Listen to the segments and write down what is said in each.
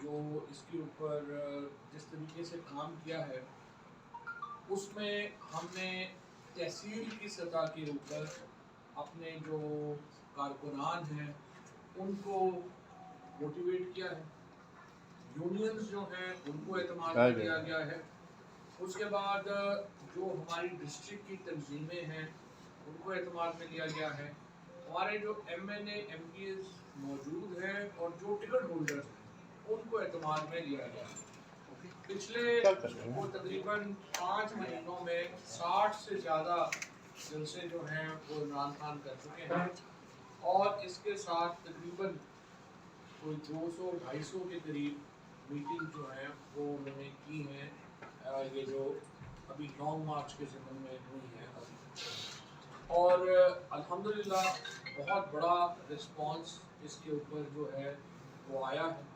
جو اس کے اوپر جس طریقے سے کام کیا ہے اس میں ہم نے تحصیل کی سطح کے اوپر اپنے جو کارکنان ہیں ان کو موٹیویٹ کیا ہے، یونینز جو ہیں ان کو اعتماد میں لیا گیا ہے، اس کے بعد جو ہماری ڈسٹرکٹ کی تنظیمیں ہیں ان کو اعتماد میں لیا گیا ہے، ہمارے جو M N A M P As موجود ہیں اور جو ٹکٹ ہولڈرز ہیں ان کو اعتماد میں لیا گیا ہے۔ پچھلے وہ تقریباً 5 مہینوں میں 60 سے زیادہ جلسے جو ہیں وہ عمران خان کر چکے ہیں، اور اس کے ساتھ تقریباً کوئی 200-250 کے قریب میٹنگ جو ہیں وہ انہوں نے کی ہیں، یہ جو ابھی لانگ مارچ کے ضمن میں ہوئی ہیں ابھی، اور الحمدللہ بہت بڑا رسپانس اس کے اوپر جو ہے وہ آیا ہے۔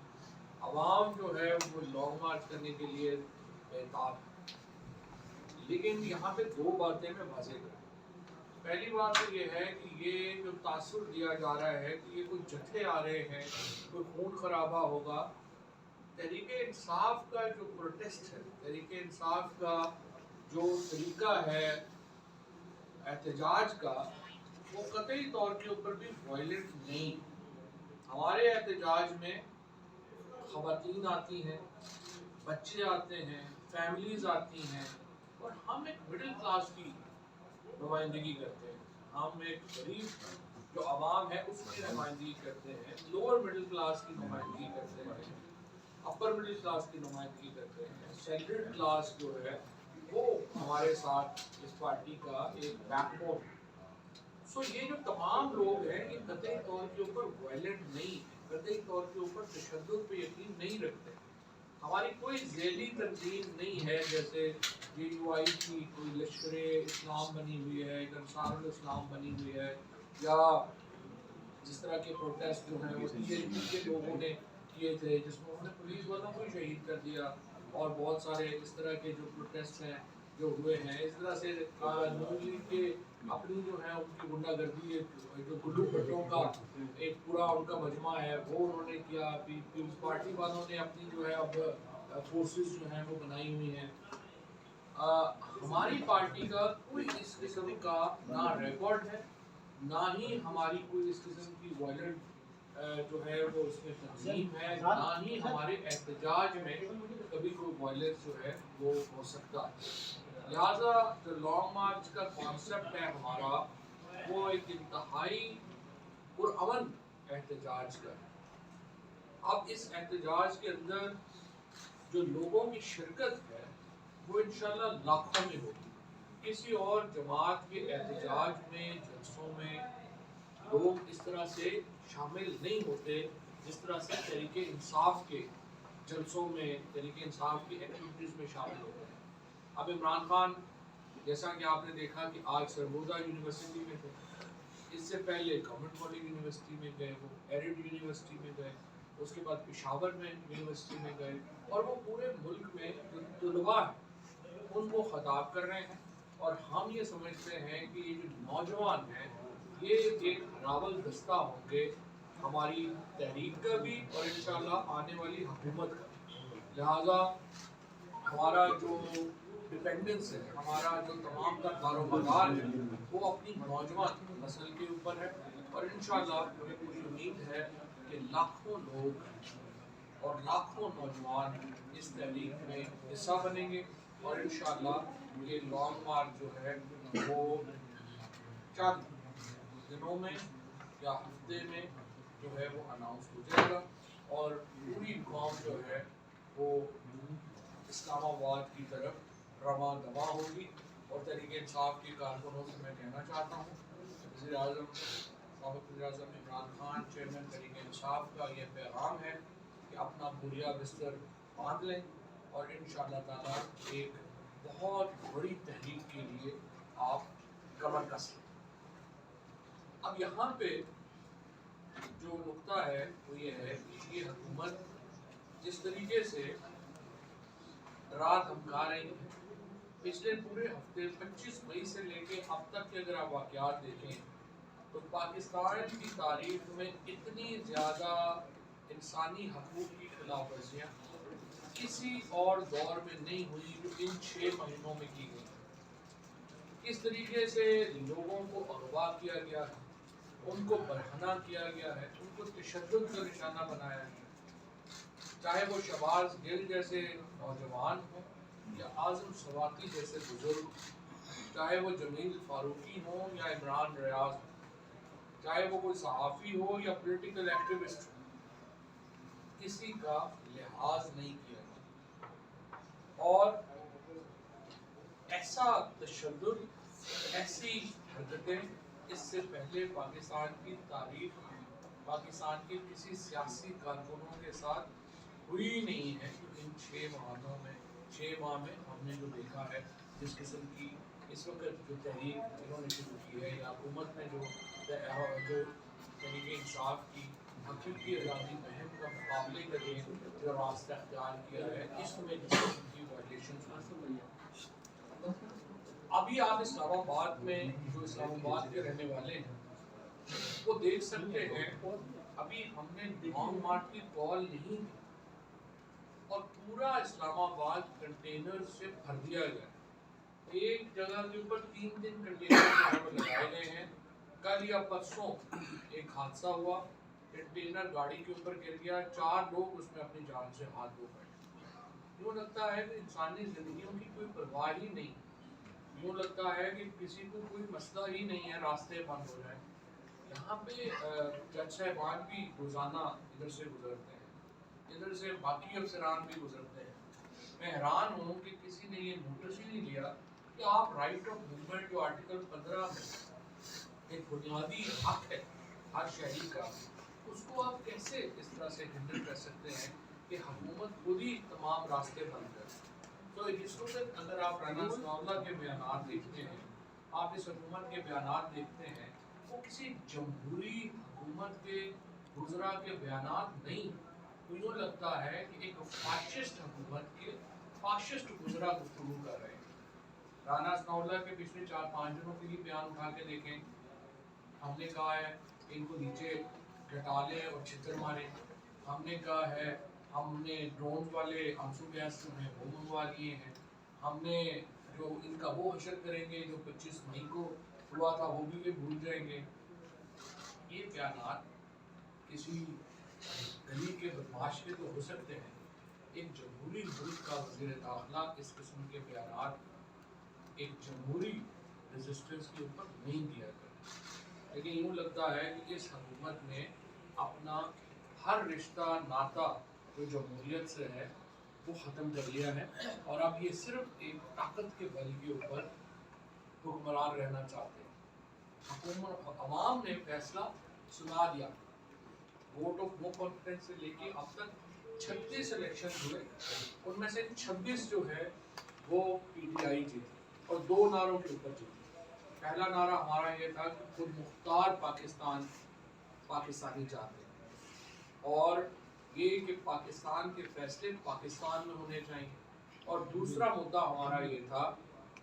عوام جو ہے وہ لانگ مارچ کرنے کے لیے بےتاب ہے، لیکن یہاں پہ 2 باتیں میں واضح کروں۔ پہلی بات تو یہ ہے کہ یہ جو تاثر دیا جا رہا ہے کہ یہ کوئی جتھے آ رہے ہیں، کوئی خون خرابہ ہوگا، تحریک انصاف کا جو پروٹیسٹ ہے، تحریک انصاف کا جو طریقہ ہے احتجاج کا، وہ قطعی طور کے اوپر بھی وائلنٹ نہیں۔ ہمارے احتجاج میں خواتین آتی ہیں، بچے آتے ہیں، فیملیز آتی ہیں، اور ہم ایک مڈل کلاس کی نمائندگی کرتے ہیں، ہم ایک غریب جو عوام ہے اس کی نمائندگی کرتے ہیں، لوور مڈل کلاس کی نمائندگی کرتے ہیں، اپر مڈل کلاس کی نمائندگی کرتے ہیں، سیلریڈ کلاس جو ہے وہ ہمارے ساتھ اس پارٹی کا ایک بیک بون ہے۔ سو یہ جو تمام لوگ ہیں یہ قطعی طور کے اوپر وائلنٹ نہیں ہیں، قطعی طور کے اوپر تشدد پہ یقین نہیں رکھتے ہیں۔ ہماری کوئی ذیلی تنظیم نہیں ہے جیسے جے یو آئی کی کوئی لشکر اسلام بنی ہوئی ہے، ایک انصار الاسلام بنی ہوئی ہے، یا جس طرح کے پروٹیسٹ جو ہیں وہ ٹی این پی کے لوگوں نے کیے تھے جس میں انہوں نے پولیس والوں کو شہید کر دیا، اور بہت سارے اس طرح کے جو پروٹیسٹ ہیں جو ہوئے ہیں۔ اس طرح سے نون لیگ کے اپنی جو ہے ان کی غنڈہ گردی جو گلو بھٹوں کا ایک پورا ان کا مجمع ہے وہ انہوں نے کیا، پیپلز پارٹی والوں نے اپنی جو ہے اب فورسز جو ہیں وہ بنائی ہوئی ہیں۔ ہماری پارٹی کا کوئی اس قسم کا نہ ریکارڈ ہے، نہ ہی ہماری کوئی اس قسم کی وائلنٹ جو ہے وہ اس میں تنظیم ہے، نہ ہی ہمارے احتجاج میں کبھی کوئی وائلنس جو ہے وہ ہو سکتا ہے۔ لہٰذا جو لانگ مارچ کا کانسیپٹ ہے ہمارا وہ ایک انتہائی پرامن احتجاج کا ہے۔ اب اس احتجاج کے اندر جو لوگوں کی شرکت ہے وہ انشاءاللہ لاکھوں میں ہوگی۔ کسی اور جماعت کے احتجاج میں، جلسوں میں لوگ اس طرح سے شامل نہیں ہوتے جس طرح سے تحریک انصاف کے جلسوں میں، تحریک انصاف کی ایکٹیویٹیز میں شامل ہوتے ہیں۔ اب عمران خان جیسا کہ آپ نے دیکھا کہ آج سرگودا یونیورسٹی میں تھے، اس سے پہلے گورنمنٹ کالج یونیورسٹی میں گئے، وہ ایرڈ یونیورسٹی میں گئے، اس کے بعد پشاور میں یونیورسٹی میں گئے، اور وہ پورے ملک میں جو طلباء ہیں ان کو خطاب کر رہے ہیں۔ اور ہم یہ سمجھتے ہیں کہ یہ جو نوجوان ہیں یہ ایک راول دستہ ہوں گے ہماری تحریک کا بھی اور انشاءاللہ آنے والی حکومت کا بھی۔ لہٰذا ہمارا جو ڈیپینڈنس ہے، ہمارا جو تمام کا کاروبار ہے وہ اپنی نوجوان نسل کے اوپر ہے، اور انشاءاللہ مجھے پوری امید ہے کہ لاکھوں لوگ اور لاکھوں نوجوان اس تحریک میں حصہ بنیں گے، اور انشاءاللہ یہ لانگ مارچ جو ہے وہ چند دنوں میں یا ہفتے میں جو ہے وہ اناؤنس ہو جائے گا، اور پوری قوم جو ہے وہ اسلام آباد کی طرف رواں دواں ہوگی۔ اور تحریک انصاف کے کارکنوں سے میں کہنا چاہتا ہوں، وزیر اعظم سابق وزیر اعظم عمران خان چیئرمین تحریک انصاف کا یہ پیغام ہے کہ اپنا بوریا بستر باندھ لیں اور انشاءاللہ تعالیٰ ایک بہت بڑی تحریک کے لیے آپ کمر کس لیں۔ اب یہاں پہ جو نقطہ ہے وہ یہ ہے کہ یہ حکومت جس طریقے سے رات دھمکا رہی ہے، پچھلے پورے ہفتے 25 مئی سے لے کے اب تک کے اگر آپ واقعات دیکھیں تو پاکستان کی تاریخ میں اتنی زیادہ انسانی حقوق کی خلاف ورزیاں کسی اور دور میں نہیں ہوئی جو ان 6 مہینوں میں کی گئی. کس طریقے سے لوگوں کو اغوا کیا گیا ہے, ان کو برہنہ کیا گیا ہے, ان کو تشدد کا نشانہ بنایا ہے, چاہے وہ شہباز گل جیسے نوجوان ہوں یا اعظم سواتی جیسے بزرگ, چاہے وہ جمیل فاروقی ہوں یا عمران ریاض ہوں, چاہے وہ کوئی صحافی ہو یا پولیٹیکل ایکٹیوسٹ ہو, کسی کا لحاظ نہیں کیا گیا. اور ایسا تشدد, ایسی حرکتیں اس سے پہلے پاکستان کی تاریخ میں پاکستان کے کسی سیاسی کارکنوں کے ساتھ ہوئی نہیں ہے. ان 6 ماہ میں ہم نے جو دیکھا ہے, جس قسم کی اس وقت جو تحریک انہوں نے شروع کی ہے یا حکومت نے جو تحریک انصاف کی حقیقی آزادی مہم کا مقابلے کے لیے جو راستہ اختیار کیا ہے, اس میں جس قسم کی وائلیشن. ابھی آپ اسلام آباد میں جو اسلام آباد کے رہنے والے ہیں وہ دیکھ سکتے ہیں, ابھی ہم نے لانگ مارچ کی کال نہیں دی اور پورا اسلام آباد کنٹینر سے بھر دیا گیا. ایک جگہ کے اوپر 3 کنٹینر لگائے گئے ہیں. کل یا پرسوں ایک حادثہ ہوا, کنٹینر گاڑی کے اوپر گر گیا, 4 لوگ اس میں اپنی جان سے ہاتھ دھو گئے. یوں لگتا ہے کہ انسانی زندگیوں کی کوئی پرواہ ہی نہیں, یوں لگتا ہے کہ کسی کو کوئی مسئلہ ہی نہیں ہے, راستے بند ہو جائیں. یہاں پہ جج صاحبان بھی روزانہ ادھر سے گزرتے ہیں, ادھر سے باقی افسران بھی گزرتے ہیں. میں حیران ہوں کہ کسی نے یہ نوٹس ہی نہیں لیا کہ آپ رائٹ آف موومنٹ جو آرٹیکل 15 میں ایک بنیادی حق ہے ہر شہری کا, اس کو آپ کیسے اس طرح سے ہینڈل کر سکتے ہیں کہ حکومت خود ہی تمام راستے بند کرے. تو اس وقت اگر آپ رانا ثناء اللہ کے بیانات دیکھتے ہیں, آپ اس حکومت کے بیانات دیکھتے ہیں, وہ کسی جمہوری حکومت کے وزراء کے بیانات نہیں. تو یوں لگتا ہے کہ ایک فاشسٹ حکومت کے فاشسٹ وزراء گفتگو کر رہے ہیں. رانا ثناء اللہ کے پچھلے 4-5 دنوں کے لیے بیان اٹھا کے دیکھیں, ہم نے کہا ہے ان کو نیچے گھٹا لیں اور چھتر ماریں. ہم نے کہا ہے ہم نے ڈرون والے آنسو گیس جو ہیں وہ منگوا لیے ہیں. ہم نے جو ان کا وہ حشر کریں گے جو 25 مئی کو ہوا تھا وہ بھی یہ بھول جائیں گے. یہ بیانات کسی گلی کے بدماش کے تو ہو سکتے ہیں, ایک جمہوری ملک کا وزیر داخلہ اس قسم کے بیانات ایک جمہوری ریزسٹنس کے اوپر نہیں دیا کرتا. لیکن یوں لگتا ہے کہ اس حکومت نے اپنا ہر رشتہ ناتا جو جمہوریت سے ہے وہ ختم کر لیا ہے, اور اب یہ صرف ایک طاقت کے بل کے اوپر حکمران رہنا چاہتے ہیں. عوام نے فیصلہ سنا دیا. ووٹ آف نو کانفیڈنس سے لے کے اب تک 36 الیکشن ہوئے, ان میں سے 26 جو ہے وہ پی ٹی آئی جیتی اور 2 نعروں کے اوپر جیتی. پہلا نعرہ ہمارا یہ تھا کہ خود مختار پاکستانی چاہتے ہیں, اور یہ کہ پاکستان کے فیصلے پاکستان میں ہونے چاہیے. اور دوسرا مدعا ہمارا یہ تھا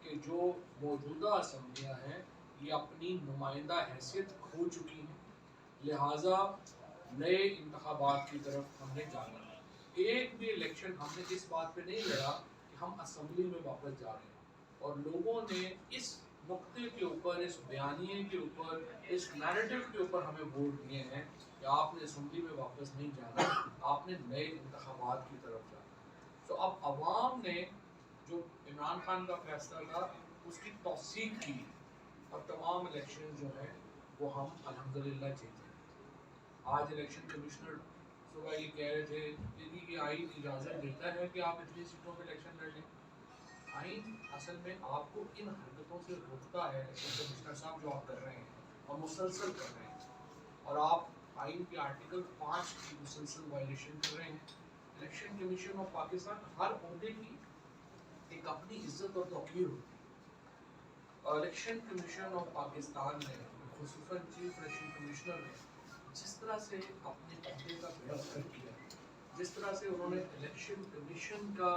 کہ جو موجودہ اسمبلیاں ہیں یہ اپنی نمائندہ حیثیت کھو چکی ہیں, لہٰذا نئے انتخابات کی طرف ہم نے جانا ہے. ایک بھی الیکشن ہم نے اس بات پہ نہیں لڑا کہ ہم اسمبلی میں واپس جا رہے ہیں, اور لوگوں نے اس نقطے کے اوپر, اس بیانیے کے اوپر, اس نیریٹو کے اوپر ہمیں ووٹ دیے ہیں کہ آپ نے اسمبلی میں واپس نہیں جانا, آپ نے نئے انتخابات کی طرف جانا. تو اب عوام نے جو عمران خان کا فیصلہ تھا اس کی توثیق کی, اور تمام الیکشن جو ہیں وہ ہم الحمدللہ جیتے. آج الیکشن کمشنر صبح یہ کہہ رہے تھے کہ یہ آئین اجازت دیتا ہے کہ آپ اتنی سیٹوں پہ الیکشن لڑ لیں. آئین اصل میں آپ کو ان حرکتوں سے روکتا ہے, الیکشن کمشنر صاحب جو آپ کر رہے ہیں اور مسلسل کر رہے ہیں, اور آپ آئین کے آرٹیکل 5 کی مسلسل وائلیشن کر رہے ہیں. الیکشن کمیشن آف پاکستان ہر عہدے کی ایک اپنی عزت اور توقیر ہوتی ہے. الیکشن کمیشن آف پاکستان نے خصوصاً چیف الیکشن کمشنر نے جس طرح سے اپنے عہدے کا بیڑا غرق کیا, جس طرح سے انہوں نے الیکشن کمیشن کا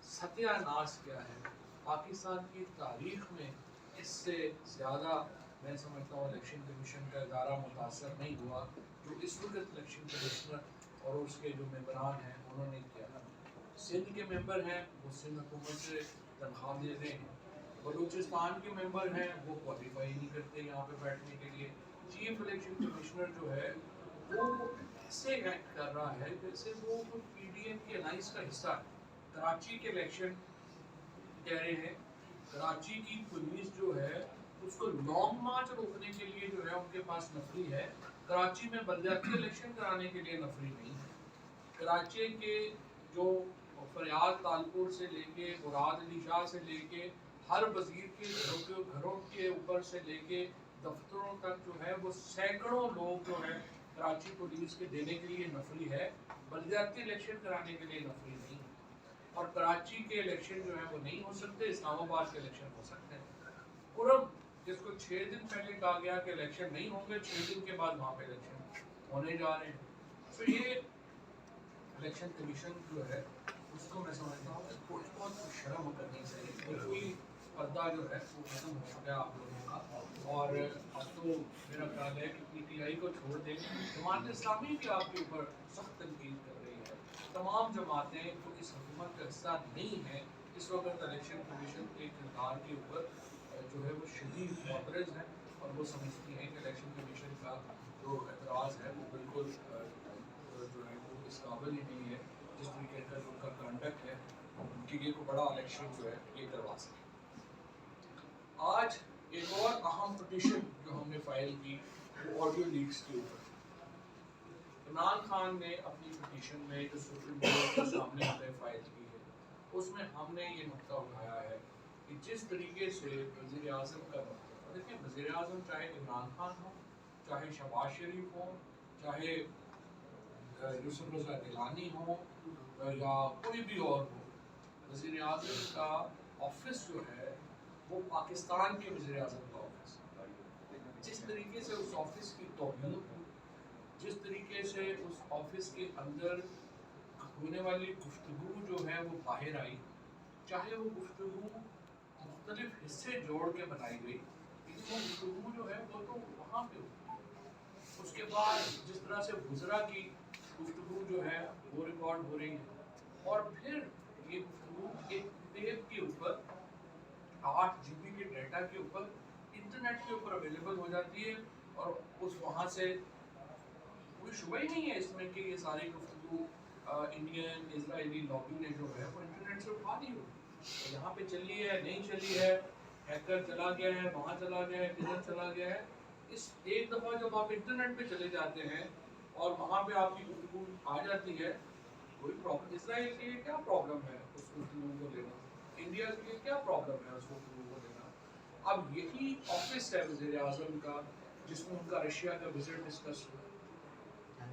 ستیہ ناش کیا ہے, پاکستان کی تاریخ میں اس سے زیادہ میں سمجھتا ہوں الیکشن کمیشن کا ادارہ متاثر نہیں ہوا جو اس وقت الیکشن کمشنر اور اس کے جو ممبران ہیں انہوں نے کیا. سندھ کے ممبر ہیں وہ سندھ حکومت سے تنخواہ دے رہے ہیں. بلوچستان کے ممبر ہیں وہ کوالیفائی نہیں کرتے یہاں پہ بیٹھنے کے لیے. چیف الیکشن کمشنر جو ہے وہ ایسے ایکٹ کر رہا ہے جیسے وہ پی ڈی ایم کی الائنس کا حصہ ہے. کراچی کے الیکشن کہہ رہے ہیں, کراچی کی پولیس جو ہے اس کو لانگ مارچ روکنے کے لیے جو ہے ان کے پاس نفری ہے. کراچی میں بلدیاتی الیکشن کرانے کے لیے نفری نہیں ہے. کراچی کے جو فریاد تالپور سے لے کے مراد علی شاہ سے لے کے ہر وزیر کے گھروں کے اوپر سے لے کے دفتروں تک جو ہے وہ سینکڑوں لوگ جو ہے کراچی پولیس کے دینے کے لیے نفری ہے. بلدیاتی الیکشن کرانے کے لیے نفری نہیں ہے. اور کراچی کے الیکشن جو ہے وہ نہیں ہو سکتے, اسلام آباد کے الیکشن ہو سکتے ہیں. پورم جس کو 6 دن پہلے کہا گیا کہ الیکشن نہیں ہوں گے, 6 دن کے بعد وہاں پہ الیکشن ہونے جا رہے ہیں. تو یہ الیکشن کمیشن جو ہے اس کو میں سمجھتا ہوں کہ تھوڑی بہت شرم کرنی چاہیے. کوئی پردہ جو ہے وہ ختم ہو چکا ہے آپ لوگوں کا, اور اب تو میرا خیال ہے کہ پی ٹی آئی کو چھوڑ دیں. جماعت اسلامی بھی آپ کے اوپر سخت تنقید کر رہی ہے. تمام جماعتیں جو اس حکومت کا حصہ نہیں ہیں اس وقت الیکشن کمیشن کے کردار کے اوپر جو ہے وہ شدید معترض ہیں, اور وہ سمجھتی ہیں کہ الیکشن کمیشن کا جو اعتراض ہے وہ بالکل جو ہے وہ اس قابل ہی نہیں ہے جس طریقے کا جو ان کا کنڈکٹ ہے کہ یہ کو بڑا الیکشن جو ہے یہ کروا سکے. آج ایک اور اہم پٹیشن جو ہم نے فائل کی وہ آڈیو لیکس کے اوپر. عمران خان نے اپنی پٹیشن میں جو سپریم کورٹ کے سامنے ہم نے فائل کی ہے اس میں ہم نے یہ نقطہ اٹھایا ہے کہ جس طریقے سے وزیر اعظم کا مطلب, دیکھیں وزیر اعظم چاہے عمران خان ہو, چاہے شہباز شریف ہو, چاہے یوسف رضا گیلانی ہو یا کوئی بھی اور ہو, وزیر اعظم کا آفس جو ہے وہ پاکستان کے وزیر اعظم کا آفس. جس طریقے سے اس آفس کی توہین, جس طریقے سے اس آفس کے اندر ہونے والی گفتگو جو ہے وہ باہر آئی, چاہے وہ گفتگو مختلف حصے جوڑ کے بنائی گئی, لیکن وہ گفتگو جو ہے وہ تو وہاں پہ ہوتی ہے. اس کے بعد جس طرح سے وزراء کی گفتگو جو ہے وہ ریکارڈ ہو رہی ہے, اور پھر یہ گفتگو ایک ٹیپ کے اوپر 8 GB کے ڈیٹا کے اوپر انٹرنیٹ کے اوپر اویلیبل ہو جاتی ہے, اور اس وہاں سے کوئی شبہ ہی نہیں ہے اس میں کہ یہ ساری گفتگو انڈین اسرائیلی لابی نے جو ہے وہ انٹرنیٹ سے اٹھا دی ہوگی. یہاں پہ چلی ہے نہیں چلی ہے, ہیکر چلا گیا ہے, وہاں چلا گیا ہے, کدھر چلا گیا ہے. اس ایک دفعہ جب آپ انٹرنیٹ پہ چلے جاتے ہیں اور وہاں پہ آپ کی گفتگو آ جاتی ہے, کوئی پرابلم. اسرائیل کے لیے کیا پرابلم ہے اس گفتگو کو لینا, انڈیا کے لیے کیا پرابلم ہے اس گفتگو کو لینا. اب یہی آفس ہے وزیر اعظم کا جس میں ان کا رشیا کا وزٹ ڈسکس ہوا.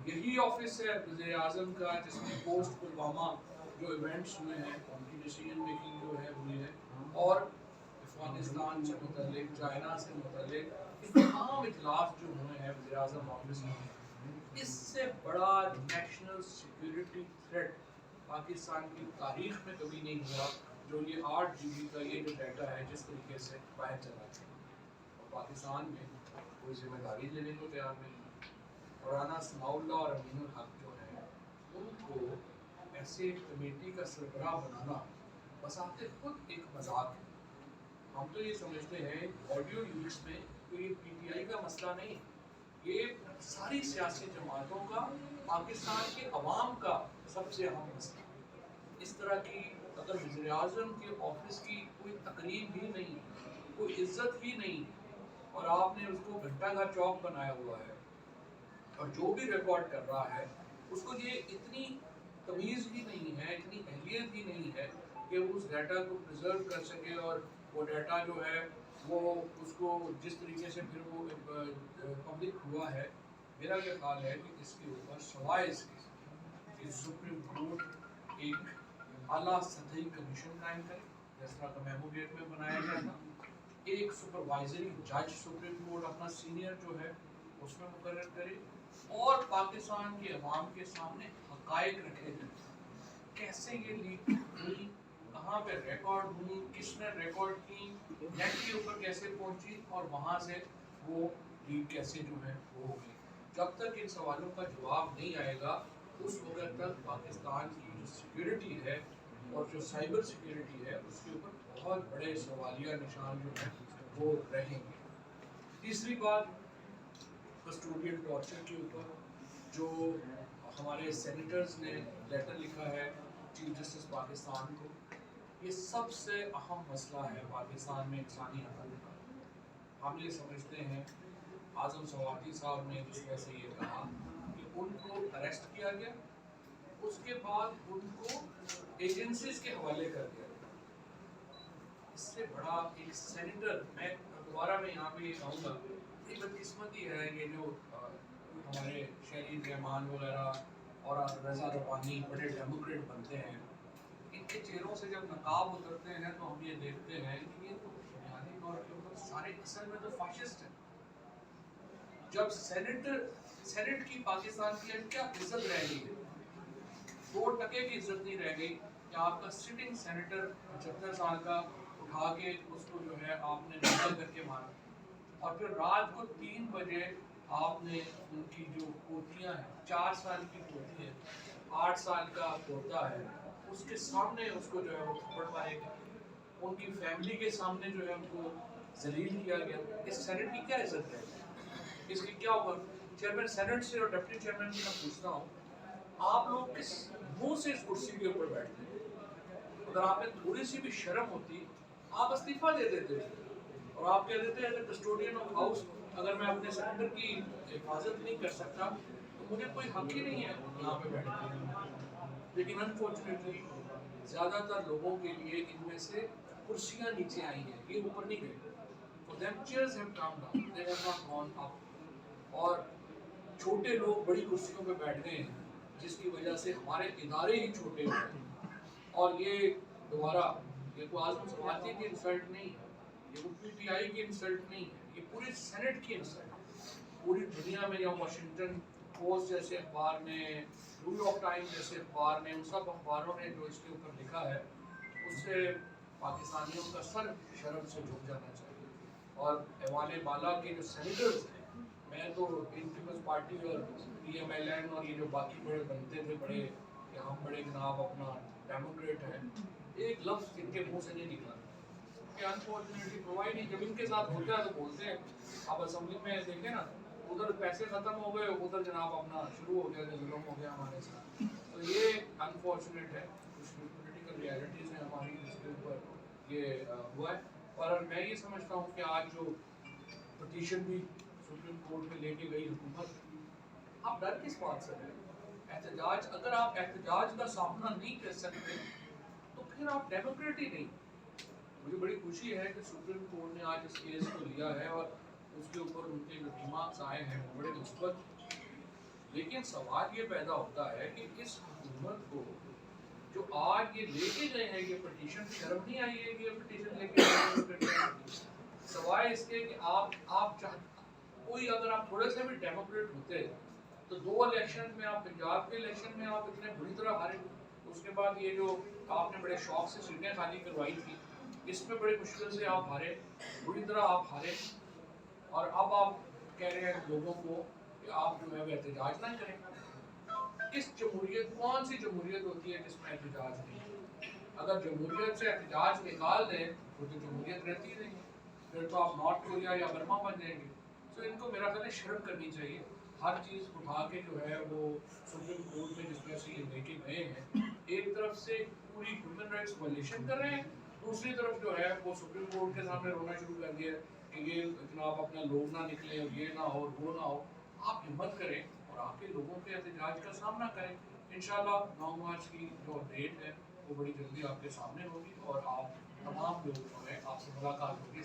یہی آفس ہے وزیر اعظم کا جس میں پوسٹ پلوامہ جو ایونٹس ہوئے ہیں ان کی ڈیسیجن میکنگ جو ہے ہوئی ہے, اور افغانستان سے متعلق, چائنا سے متعلق تمام اجلاس جو ہوئے ہیں وزیر اعظم آفس میں. اس سے بڑا نیشنل سیکیورٹی تھریٹ پاکستان کی تاریخ میں کبھی نہیں ہوا جو یہ 8 GB کا یہ جو ڈیٹا ہے جس طریقے سے باہر چلا گیا. اور پاکستان میں کوئی ذمہ داری لینے کو تیار نہیں. مولانا ثناء اللہ اور امین الحق جو ہیں ان کو ایسے کمیٹی کا سربراہ بنانا بذات خود ایک مذاق ہے. ہم تو یہ سمجھتے ہیں آڈیو لیکس میں کوئی پی ٹی آئی کا مسئلہ نہیں, یہ ساری سیاسی جماعتوں کا, پاکستان کے عوام کا سب سے اہم مسئلہ. اس طرح کی اگر وزیر اعظم کے آفس کی کوئی تقریب ہی نہیں, کوئی عزت ہی نہیں, اور آپ نے اس کو گھنٹہ گھر چوک بنایا ہوا ہے, اور جو بھی ریکارڈ کر رہا ہے اس کو یہ اتنی تمیز ہی نہیں ہے, اتنی اہلیت ہی نہیں ہے کہ وہ اس ڈیٹا کو پریزرو کر سکے, اور وہ ڈیٹا جو ہے وہ اس کو جس طریقے سے پھر وہ پبلک ہوا ہے. میرا یہ خیال ہے کہ اس کے اوپر سوائے اس کے سپریم کورٹ ایک اعلیٰ سطحی کمیشن قائم کرے جس طرح کا محبوب گیٹ میں بنایا گیا تھا. ایک سپروائزری جج سپریم کورٹ اپنا سینئر جو ہے اس میں مقرر کرے, اور پاکستان کے عوام کے سامنے حقائق رکھے جائیں. کیسے یہ لیک ہوئی, کہاں پہ ریکارڈ ہوئی, کس نے ریکارڈ کی, نیٹ کے اوپر کیسے پہنچی, اور وہاں سے وہ لیک کیسے جو ہے وہ ہوگی. جب تک ان سوالوں کا جواب نہیں آئے گا اس وقت تک پاکستان کی جو سیکیورٹی ہے اور جو سائبر سیکیورٹی ہے اس کے اوپر بہت بڑے سوالیہ نشان جو ہیں وہ رہیں گے. تیسری بات کسٹوڈین ٹارچر کے اوپر جو ہمارے سینیٹرز نے لیٹر لکھا ہے چیف جسٹس پاکستان کو, یہ سب سے اہم مسئلہ ہے پاکستان میں انسانی حقوق کا. ہم یہ سمجھتے ہیں اعظم سواتی صاحب نے جس طرح سے یہ کہا کہ ان کو اریسٹ کیا گیا, اس کے بعد ان کو ایجنسیز کے حوالے کر دیا گیا. اس سے بڑا ایک سینیٹر, میں دوبارہ میں یہاں پہ یہ کہوں گا یہ بدقسمتی ہے یہ جو ہمارے شہید رحمان وغیرہ اور رضا ربانی بڑے ڈیموکریٹ بنتے ہیں, ان کے چہروں سے جب نقاب اترتے ہیں تو ہم یہ دیکھتے ہیں کہ یہ تو بنیادی طور کے اوپر سارے اصل میں تو فاشسٹ ہیں. جب سینٹ کی پاکستان کی کیا عزت رہ گئی ہے, 2% کی عزت نہیں رہ گئی کہ آپ کا سٹنگ سینیٹر 75 سال کا اٹھا کے اس کو جو ہے آپ نے نقل کر کے مارا, اور پھر رات کو 3 بجے آپ نے ان کی جو پوتیاں ہیں, 4 سال کی پوتی ہے, 8 سال کا پوتا ہے, اس کے سامنے اس کو جو ہے وہ تھپڑ مارے گا, ان کی فیملی کے سامنے جو ہے ان کو ذلیل کیا گیا. اس سینٹ کی کیا عزت ہے, اس کی کیا ہوگا؟ چیئرمین سینٹ سے اور ڈپٹی چیئرمین سے میں پوچھتا ہوں, آپ لوگ کس منہ سے اس کرسی کے اوپر بیٹھتے ہیں؟ اگر آپ میں تھوڑی سی بھی شرم ہوتی آپ استعفیٰ دے دیتے اور آپ کہہ دیتے as a custodian of house اگر میں اپنے سینٹر کی حفاظت نہیں کر سکتا تو مجھے کوئی حق ہی نہیں ہے یہاں پہ بیٹھنے. لیکن انفارچونیٹلی زیادہ تر لوگوں کے لیے ان میں سے کرسیاں نیچے آئی ہیں, یہ اوپر نہیں گئے. For them chairs have come down, they have not gone up. اور چھوٹے لوگ بڑی کرسیوں پہ بیٹھ گئے ہیں جس کی وجہ سے ہمارے ادارے ہی چھوٹے ہوئے ہیں. اور یہ دوبارہ یہ کوئی اعظم سواتی کی انسلٹ نہیں ہے, یہ کوئی پی ٹی آئی کی انسلٹ نہیں ہے, یہ پورے سینٹ کی انسلٹ ہے. پوری دنیا میں یا واشنگٹن پوسٹ جیسے اخبار نے, نیو یارک ٹائمز جیسے اخبار نے, ان سب اخباروں نے جو اس کے اوپر لکھا ہے اس سے پاکستانیوں کا سر شرم سے جھک جانا چاہیے. اور ایوان بالا کے جو سینیٹرز ہیں, میں تو ان پیپلز پارٹی اور پی ایم ایل این اور یہ جو باقی بڑے بنتے تھے بڑے کہ ہم بڑے جناب اپنا ڈیموکریٹ ہیں, ایک لفظ ان کے منہ سے نہیں نکلا کہ انفارچونیٹلی پرووائڈ نہیں. جب ان کے ساتھ ہوتا ہے تو بولتے ہیں. آپ اسمبلی میں دیکھیں نا, ادھر پیسے ختم ہو گئے, ادھر جناب اپنا شروع ہو گیا کہ ظلم ہو گیا ہمارے ساتھ. تو یہ انفارچونیٹ ہے, کچھ پولیٹیکل ریالٹیز ہیں ہماری جس کے اوپر یہ ہوا ہے. اور میں یہ سمجھتا ہوں کہ آج جو پٹیشن بھی سپریم کورٹ میں لے کے گئی حکومت, آپ ڈر کس بات سے ہیں؟ احتجاج, اگر آپ احتجاج کا سامنا نہیں کر سکتے تو پھر آپ ڈیموکریٹ ہی نہیں. مجھے بڑی خوشی ہے کہ سپریم کورٹ نے آج اس کیس کو لیا ہے اور اس کے اوپر ان کے جو ریمارکس آئے ہیں وہ بڑے مثبت. لیکن سوال یہ پیدا ہوتا ہے کہ اس حکومت کو جو آج یہ لے کے گئے ہیں یہ پٹیشن, شرم نہیں آئی ہے کہ یہ پٹیشن لے کے گئے, سوائے اس کے کہ آپ کوئی اگر آپ تھوڑے سے بھی ڈیموکریٹ ہوتے تو 2 الیکشن میں آپ, پنجاب کے الیکشن میں آپ اتنے بری طرح ہارے, اس کے بعد یہ جو آپ نے بڑے شوق سے سیٹیں خالی کروائی تھی اس میں بڑے مشکل سے آپ ہارے, بری طرح آپ ہارے. اور اب آپ کہہ رہے ہیں لوگوں کو کہ آپ جو ہے وہ احتجاج نہ کریں. کس جمہوریت, کون سی جمہوریت ہوتی ہے جس میں احتجاج نہیں؟ اگر جمہوریت سے احتجاج نکال دیں تو جمہوریت رہتی ہی نہیں, پھر تو آپ نارتھ کوریا یا برما بن جائیں گے. تو ان کو میرا خیال ہے شرم کرنی چاہیے. ہر چیز اٹھا کے جو ہے وہ سپریم کورٹ میں جس طرح سے یہ لے کے گئے ہیں, ایک طرف سے پوری ہیومن رائٹس وائلیشن کر رہے ہیں, دوسری طرف جو ہے وہ سپریم کورٹ کے سامنے رونا شروع کر دیا کہ یہ جناب اپنا لوگ نہ نکلے, یہ نہ ہو, وہ نہ ہو. آپ ہمت کریں اور آ کے لوگوں کے احتجاج کا سامنا کریں. انشاءاللہ 9 مارچ کی جو ڈیٹ ہے وہ بڑی جلدی آپ کے سامنے ہوگی اور آپ تمام لوگ جو ہیں آپ سے ملاقات ہوگی.